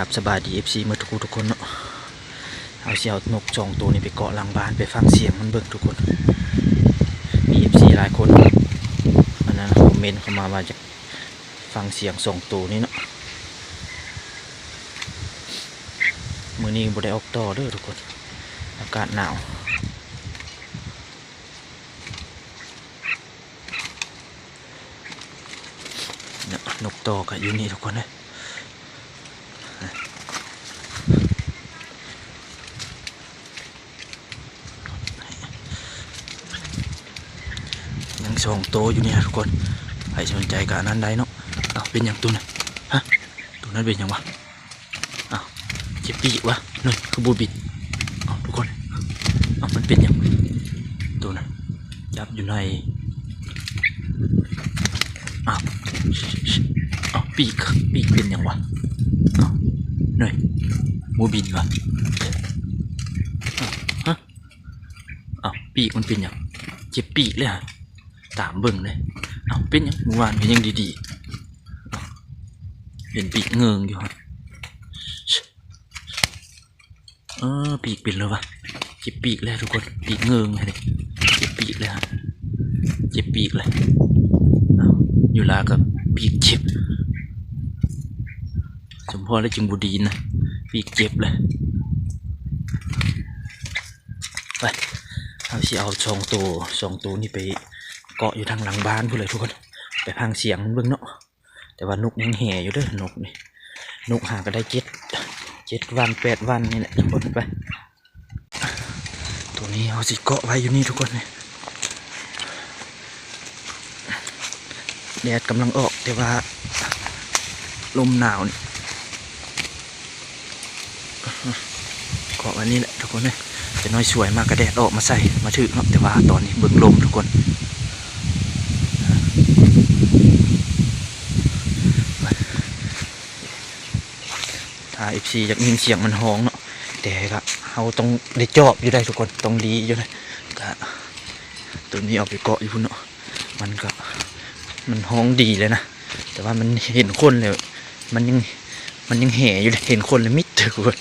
ครับสบายดีเอฟซีเมื่อทุกคนเนาะเอาเสี่ยวนกจองตัวนี้ไปเกาะหลังบ้านไปฟังเสียงมันเบิกทุกคนมีเอฟซีหลายคนอันนั้นคอมเมนต์เข้ามาว่าจะฟังเสียงส่งตัวนี้เนาะมื้อนี้บ่ได้ออกต่อเด้อทุกคนอากาศหนาวนกต่อก็อยู่นี่ทุกคนเลยยังส่งโตอยู่เนี่ยทุกคนใครสนใจกับนั้นได้เนาะเอาเป็นอย่างตัวน่ะฮะตัวนั้นเป็นอย่างวะเอาเจ็บปีกวะนี่คือบูบิดเอาทุกคนเอามันเป็นอย่างตัวน่ะจับอยู่ในเอาปีกเป็นอย่างวะเอานี่บูบินวะฮะเอาปีกมันเป็นอย่างเจ็บปีกเลยฮะตามเบิ่งเลยเอาเป็นยังเมื่อวานเป็นยังดีๆเป็นปีกเงืองอยู่ฮะปีกเป็นแล้ววะเจ็บปีกเลยทุกคนปีกเงืองเลยเจ็บปีกเลยฮะเจ็บปีกเลยอยู่ลากับปีกเจ็บสมพรและจึงบุดีนะปีกเจ็บเลยไปเอาสิเอาสองตัวนี่ไปเกาะอยู่ทางหลังบ้านพูดเลยทุกคนไปพังเสียงมันเบิ่งเนาะแต่ว่านกยังแห่อยู่เด้อนกนี่นกหาก็ได้7 วัน8 วันนี่แหละทุกคนไปตัวนี้เอาสิเกาะไว้อยู่นี่ทุกคนเนี่ยแดดกำลังออกแต่ว่าลมหนาวนี่เกาะไว้นี่แหละทุกคนเนี่ยจะน้อยสวยมากกระแดดออกมาใส่มาถึงเนาะแต่ว่าตอนนี้เบิ่งลมทุกคนถ้า FC อยากยินเสียงมันฮ้องเนาะแต่ก็เราต้องได้จอบอยู่ได้ทุกคนต้องดีอยู่นะก็ตัวนี้เอาไปเกาะอยู่พุ่นเนาะมันฮ้องดีเลยนะแต่ว่ามันเห็นคนเลยมันยังแห่อยู่เลยเห็นคนเลยมิดทุกคน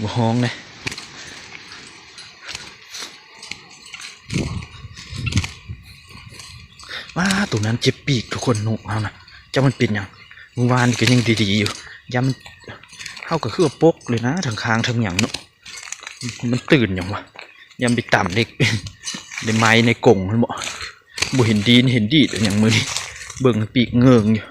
บ่ฮ้องเลยว้าตัวนั้นเจ็บปีกทุกคนนกเอานะจะมันเป็นอย่างเมื่อวานก็ยังดีๆอยู่ยามมันเข้ากับเครื่องปกเลยนะทางคางทางอย่างเนาะมันตื่นอย่างวะยามไปต่ำเด็กในไม้ในกงมันบ่เห็นดีแต่อย่างมือนี่เบิ่งปีกเงืองอยู่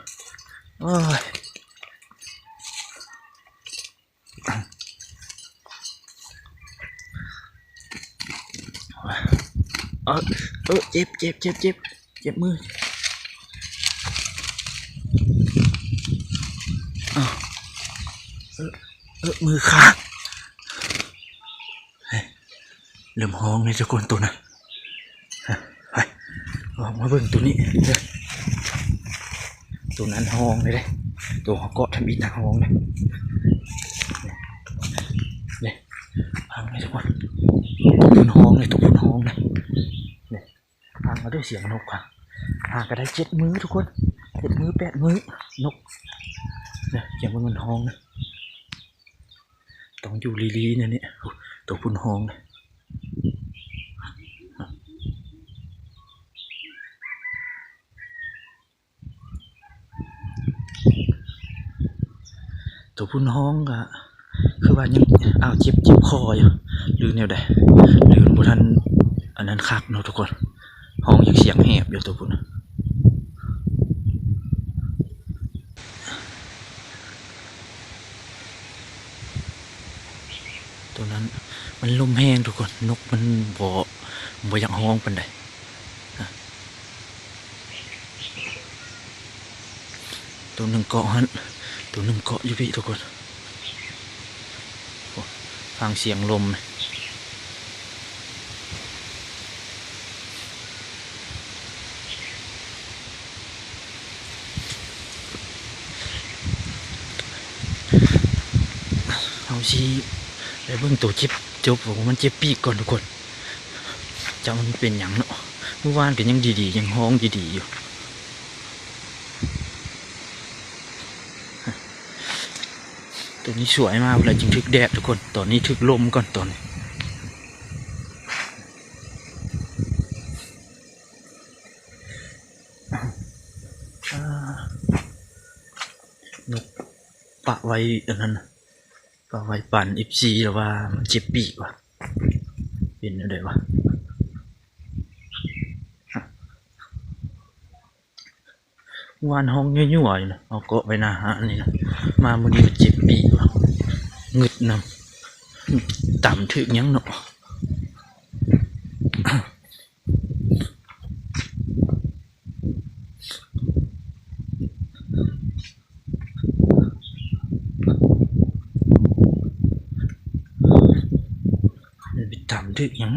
เจ็บมือมือขาดเริ่มห้องเลยทุกคนตัวนะไปออกมาเบิ่งตัวนี้ตัวนั้นห้องเลยตัวเขาเกาะทำอีกนะห้องเลยเนี่ยพังเลยทุกคนตัวพุ่นห้องเลยเนี่ยพังมาด้วยเสียงนกค่ะหาก็ได้7 มื้อทุกคน7 มื้อ8 มื้อนกเนี่ยเสียงมันห้องนะต้องอยู่ลีเนี่ยตัวพุ่นห้องเลยตัวพุ่นห้องก็คือว่ายังเจ็บคออยู่หรือแนวใดหรือบุทันอันนั้นคักเนาะทุกคนห้องยังเสียงแหบอยู่ตัวพุ่นตัวนั้นมันลมแห้งทุกคนนกมันบ่อยากห้องปานใดตัวหนึ่งเกาะตัวหนึ่งเกาะอยู่พี่ทุกคนฟังเสียงลมเอาสิไปเบิ่งตัวเจ็บผมมันเจ็บปีกก่อนทุกคนจะมันเป็นอย่างเนาะเมื่อวานก็ยังดีๆยังห้องดีๆอยู่ต ตัวนี้สวยมากเลยจึงทึกแดดทุกคนตอนนี้ทึกลมก่อนตอนนกปะไว้อันนั้นปะไว้ปั่นFCหรือว่ามันเจ็บปีกวะเป็นอะไรวะวานห้องยั่วๆอยู่นะเอาเกาะไว้หน้าหาอันนี้นะมามื้อนี้มันเจ็บปีกวะงึดนำต่ำถึงยังเนาะไปต่ำถึงยัง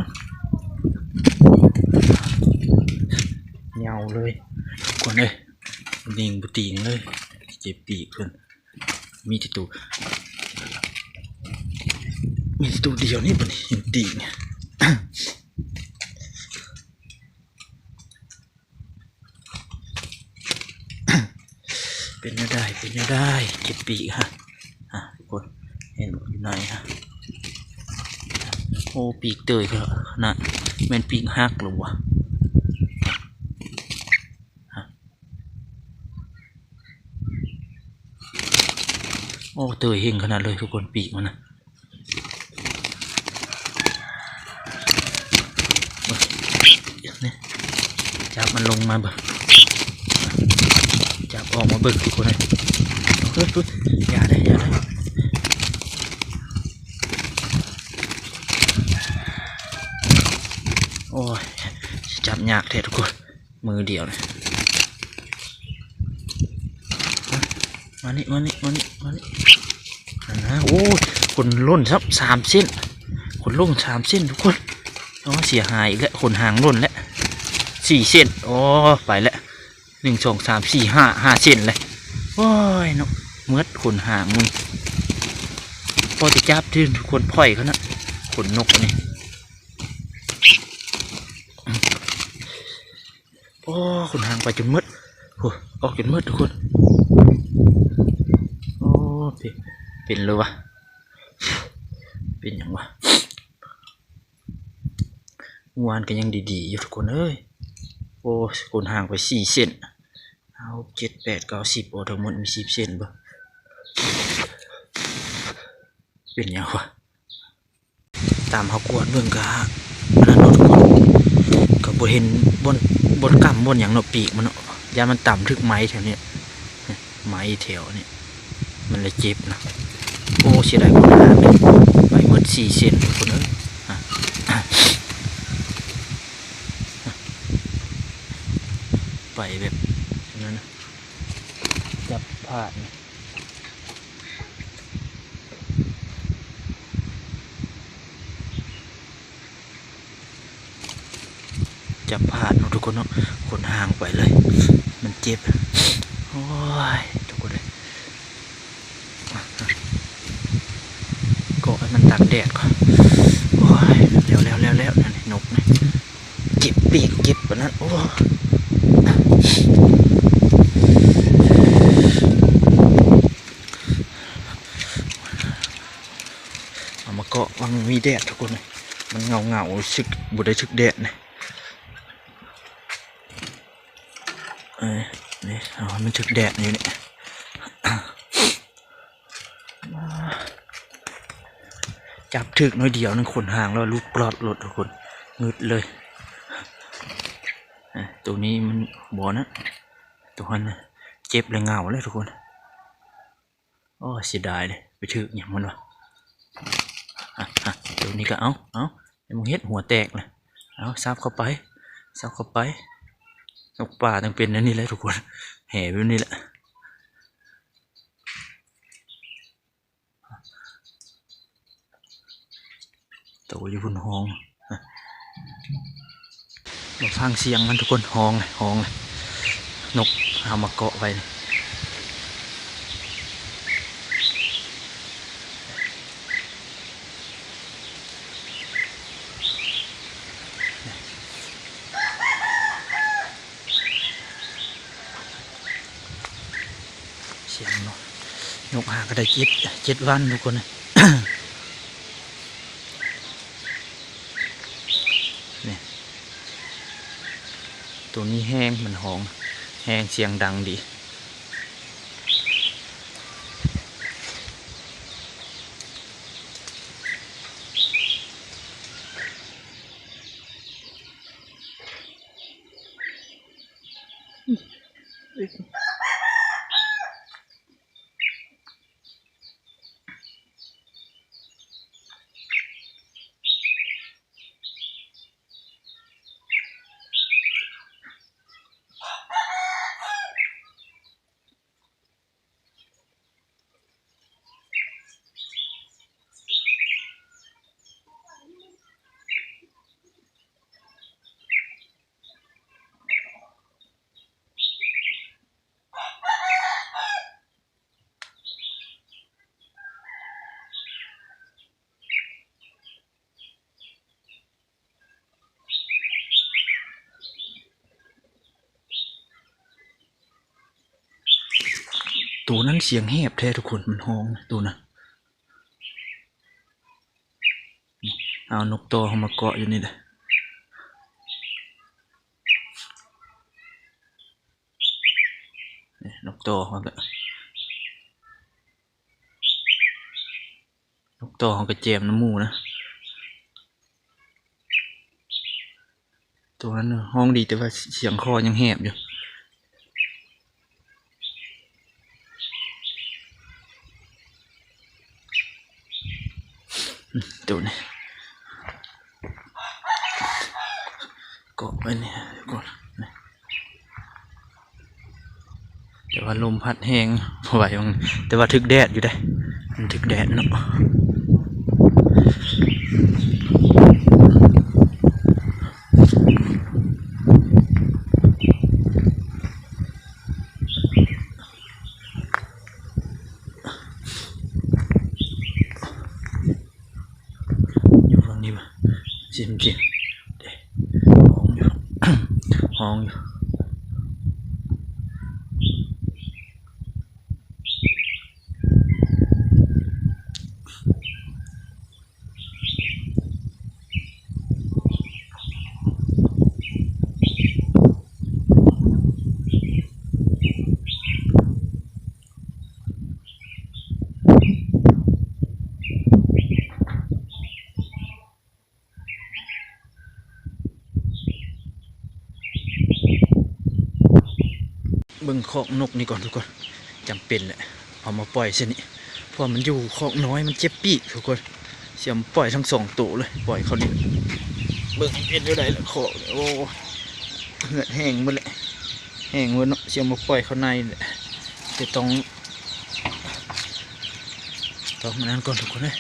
เหงาเลยก่อนเลยนิ่งบุติงเลยเจ็บปีกเพื่อนมีที่ตัวเดียวนี่ปะนี่ยังตีงเป็นยังได้เจ็บปีกฮะทุกคนเห็นอยู่ไหนฮะโอ้ปีกเตยครับนะแม่นปีกหักหรือวะโอ้เตยเฮงขนาดเลยทุกคนปีกมันนะจับมันลงมาเบิกจับออกมาเบิกทุกคนเลยเฮ้ยอย่าได้โอ้ยจับยากแท้ทุกคนมือเดียวเลยมานี่นะโอ้คนล่นซับ3 เส้นคนล่น3 เส้นทุกคนอ๋อเสียหายอีกแล้วคนหางล่นแล้ว4 เส้นโอ้ไปแล้ว1 2 3 4 5 เส้นเลยโอ้ยเนาะเมื่อคนหางมึงพอจะจับที่ทุกคนพ่อยเขานะขนนกนี่โอ้คนหางไปจนมืดโอ้ออกจนมืดทุกคนโอ้เป็นเลยวะเป็นอย่างวะวานก็ยังดีๆอยู่ทุกคนเอ้ยโอ้คนห่างไป4 เส้นเอา7 8 9 10โอ้ทั้งหมดมี10 เส้นบ่เป็นอย่างวะตามเขากวดเบื้องกะนั่นเนาะทุกคนก็บ่เห็นบนกำบนอย่างเนาะปีกมันเนาะยามันต่ำทึกไม้แถวนี้ไม้แถวนี้มันเลยเจ็บนะโอ้เสียดายคนหางเลยไปหมด4 เส้นทุกคนเอ้ยไปแบบนั้นนะจับผ่านทุกคนเนาะคนห่างไปเลยมันเจ็บโอ้ยทุกคนเลยก็ให้มันตากแดดก่อนโอ้ยแล้วนั่นนกนะเจ็บปีกเจ็บแบบนั้นโอ้เอามาเกาะมันมีแดดทุกคนเลยมันเงาซึกบุได้ซึกแดดนะนี่เอามันถึกแดดนี่เนี่ยจับถึกน้อยเดียวนึงขนห่างแล้วลูกปลอดหลดทุกคนงึดเลยตัวนี้มันบ่อนะตัวนั้นเจ็บเลยเงาเลยทุกคนโอ้เสียดายเลยไปถึกอย่างมันวะตัวนี้ก็เอามึงเฮ็ดหัวแตกเลยเอาซับเข้าไปนกป่าต้องเป็นนั่นนี่แหละทุกคนแห่แบบนี้แหละตัวอยู่บนห้องเราฟังเสียงมันทุกคนห้องเลยนกเอามาเกาะไว้เสียงเนาะ นกหาก็ได้เจ็ดวันทุกคนเลย เนี่ยตัวนี้แห้งมันหองแห้งเสียงดังดีตัวนั้นเสียงแหบแท้ทุกคนมันห้องตัวนะเอานกตัวเขามาเกาะอยู่นี่แหละนกตัวเขาก็แจมน้ำมูนะตัวนั้นห้องดีแต่ว่าเสียงคอยังแหบอยู่ตัวนี้เกาะไว้เนี่ยก่อนแต่ว่าลมพัดแห้งพอไหวมันแต่ว่าถึกแดดอยู่ได้มันถึกแดดเนาะอยู่ฝั่งนี้ป่ะจริงห้องอยู่เบิ่งคอกนกนี่ก่อนทุกคนจำเป็นแหละเอามาปล่อยเช่นนี้เพราะมันอยู่คอกน้อยมันเจ็บปีกทุกคนเสียมปล่อยทั้งสองตัวเลยปล่อยเขาดิเบิ่งเป็นเท่าไรละคอกโอ้เหือดแห้งหมดเลยแห้งหมดเนาะเสียมมาปล่อยเขาในจะต้องมานั้นก่อนทุกคนเลย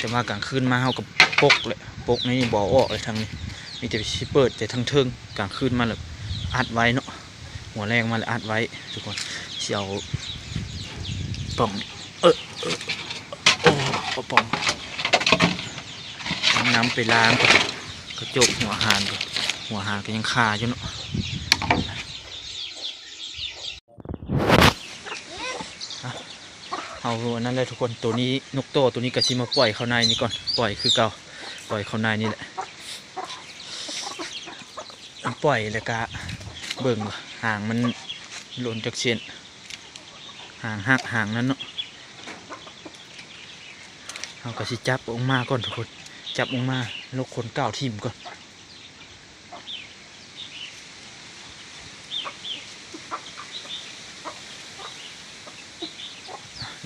จะมากลางคืนมาเฮากับปกเลยปกนี่บ่อออกเลยทางนี้มีแต่ชิเปิดแต่ทางเทิงกลางคืนมาเลยอัดไว้เนาะหัวแรงมาเลยอัดไว้ทุกคนเสียวป่องโอ้ป่องน้ำไปล้างกระจกหัวหานก็ยังคาอยู่เนาะเอานั่นเลยทุกคนตัวนี้นกโตตัวนี้กระชิมาปล่อยเข้าในนี่ก่อนปล่อยคือเก่าปล่อยเข้าในนี่แหละปล่อยเลยกะเบิ่งห่างมันหล่นจากเส้นห่างหักห่างนั้นเนาะเอากระชิจับออกมาก่อนทุกคนจับออกมาลกคนเก่าทิ่มก่อน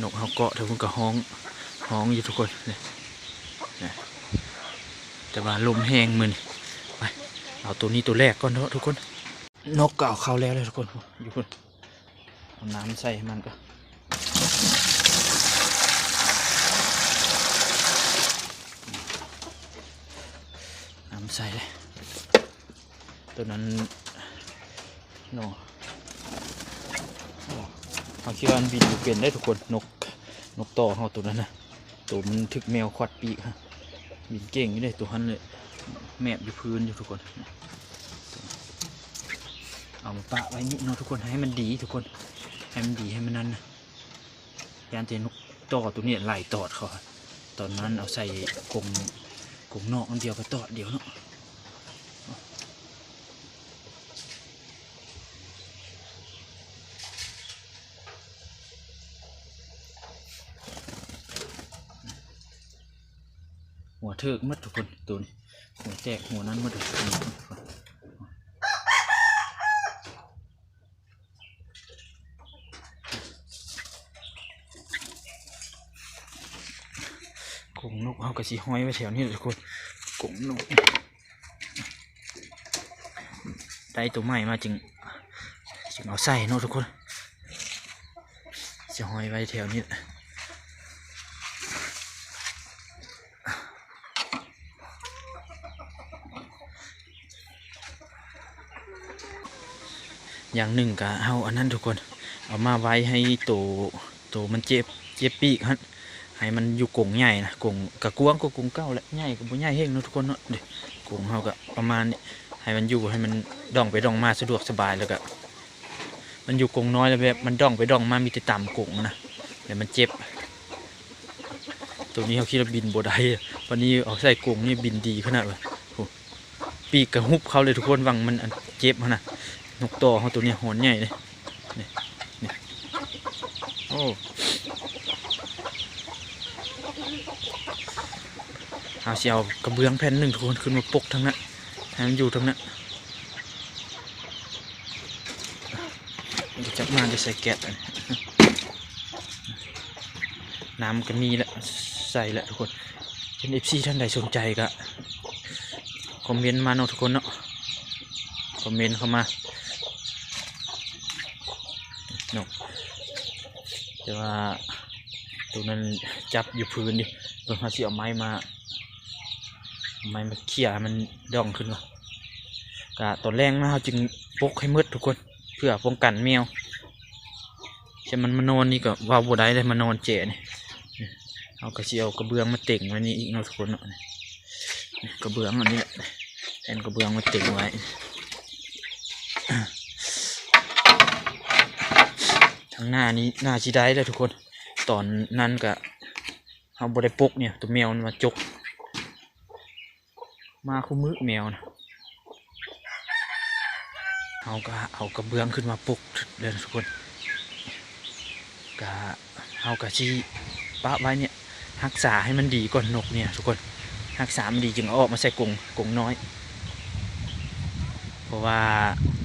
นกเขาเกาะเถอะมันก็ห้องอยู่ทุกคนเลยแต่ว่าลมแห้งมือนี่ไปเอาตัวนี้ตัวแรกก่อนเถอะทุกคนนกเก่าเข้าแล้วเลยทุกคนอยู่คนเอาน้ำใส่มันก็น้ำใส่เลยตัวนั้นนกเขาคิดว่าบินอยู่เป็นได้ทุกคนนกต่อเขาตัวนั้นนะตัวมันถึกแมวควัดปีกฮะบินเก่งอยู่เลยตัวนั้นเลยแมบอยู่พื้นอยู่ทุกคนเอามาปะไว้นี่เนาะทุกคนให้มันดีทุกคน ให้มันดีให้มันนั่นนะยานเทนกต่อตัวนี้ไล่ตอดเขาตอนนั้นเอาใส่กรงนอกอันเดียวไปตอดเดียวเนาะหัวเทิกมัดทุกคนตัวนี้หัวแตกหัวนั้นมัดทุกคนกรงนกเขากระสีห้อยไว้แถวนี้ทุกคนกรงนกได้ตัวใหม่มาจึงเอาใส่เนาะทุกคนจะห้อยไว้แถวนี้อย่างหนึ่งกะเอาอันนั้นทุกคนเอามาไว้ให้ตัวมันเจ็บปีกฮะให้มันอยู่กรงใหญ่นะกรงกะกวงก็กรงเก้าแหละใหญ่ก็บ่ใหญ่เฮงเนาะทุกคนเนาะเด็กกรงเขาก็ประมาณนี้ให้มันอยู่ให้มันด่องไปด่องมาสะดวกสบายแล้วก็มันอยู่กรงน้อยแล้วแบบมันด่องไปด่องมามีแต่ต่ำกรงนะเดี๋ยวมันเจ็บตัวนี้เขาคิดว่าบินบ่ได้วันนี้เอาใส่กรงนี่บินดีขนาดเลยปีกกระหุบเขาเลยทุกคนวังมันเจ็บนะนกต่อเขาตัวนี้หอนใหญ่เลยนี่โอ้เอาเสียวกระเบื้องแผ่นหนึ่งทุกคนขึ้นมาปกทั้งนั้นให้มันอยู่ทั้งนั้นจับมาจะใส่แก๊สน้ำก็มีแล้วใส่แล้วทุกคนเป็น FC ท่านใดสนใจก็คอมเมนต์มาเนาะทุกคนเนาะคอมเมนต์เข้ามาเนาะแต่ว่าตัวนั้นจับอยู่พื้นดิเพิ่งเขาสิเอาไม้มาเขี่ยมันด่องขึ้นวะกะตอนแรกนะเขาจึงปกให้มืดทุกคนเพื่อป้องกันแมวใช่มันมานอนนี่ก็ว่าบัวได้เลยมานอนเจ๋นี่เอากระเชียวกระเบื้องมาเต่งไว้นี่อีกเนาะทุกคนเนาะกระเบื้องอันนี้แหละแทนกระเบื้องมาเต่งไว้ทางหน้านี้หน้าชีได้เลยทุกคนตอนนั้นก็เอาบัวได้ปกเนี่ยตัวแมวมาจกมาคู่มือแมวนะเอากระเบื้องขึ้นมาปกเลยทุกคนกะเอากะชีปะไว้เนี่ยรักษาให้มันดีก่อนนกเนี่ยทุกคนรักษามันดีจึงเอาออกมาใส่กรงน้อยเพราะว่า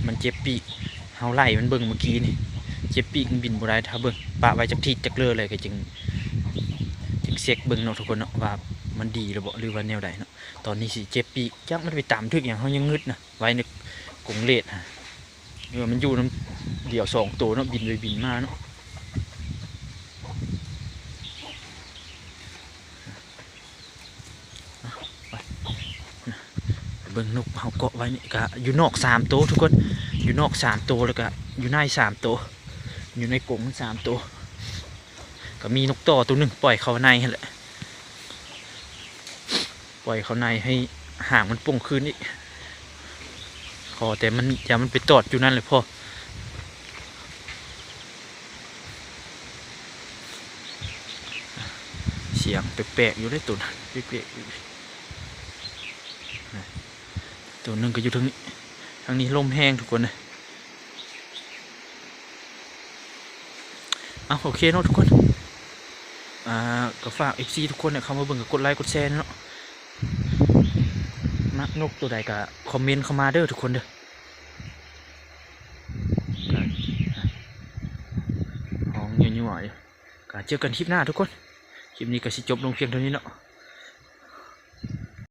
มันเจ็บปีกเอาไล่มันเบิ่งเมื่อกี้นี่เจ็บปีกมันบินบ่ได้ถ้าเบิ่งปะไว้จักทีจักเลือเลยก็จึงเช็คเบิ่งเนาะทุกคนเนาะว่ามันดีหรือบ่หรือว่าแนวใดเนาะตอนนี้สิเจ็บปีกจักมันไปตามทึกอย่างเขายังงึดนะไว้ในกรงเลดฮะเดี๋ยวมันอยู่น้ำเดี่ยว2 ตัวเนาะบินไปบินมาเนาะเบิ่งนกเขาเกาะไว้นี่ก็อยู่นอก3 ตัวทุกคนอยู่นอก3 ตัวแล้วก็อยู่ใน3 ตัวอยู่ในกรง3 ตัวก็มีนกต่อตัวหนึ่งปล่อยเขาในแหละปล่อยเขาในให้ห่างมันป่งคืนนี่ขอแต่มันอย่ามันไปตอดอยู่นั่นเลยพ่อเสียงแปลกๆอยู่ได้ตัวนั้นแปลกๆอยู่ตัวหนึ่งก็อยู่ทางนี้ลมแห้งทุกคนเลยโอเคเนาะทุกคนก็ฝาก FC ทุกคนเนี่ยเข้ามาเบิ่งกับกดไลค์กดแชร์เนาะมักนกตัวใดก็คอมเมนต์เข้ามาเด้อทุกคนเด้อห้องยั่วๆก็เจอกันคลิปหน้าทุกคนคลิปนี้ก็สิจบลงเพียงเท่านี้เนาะ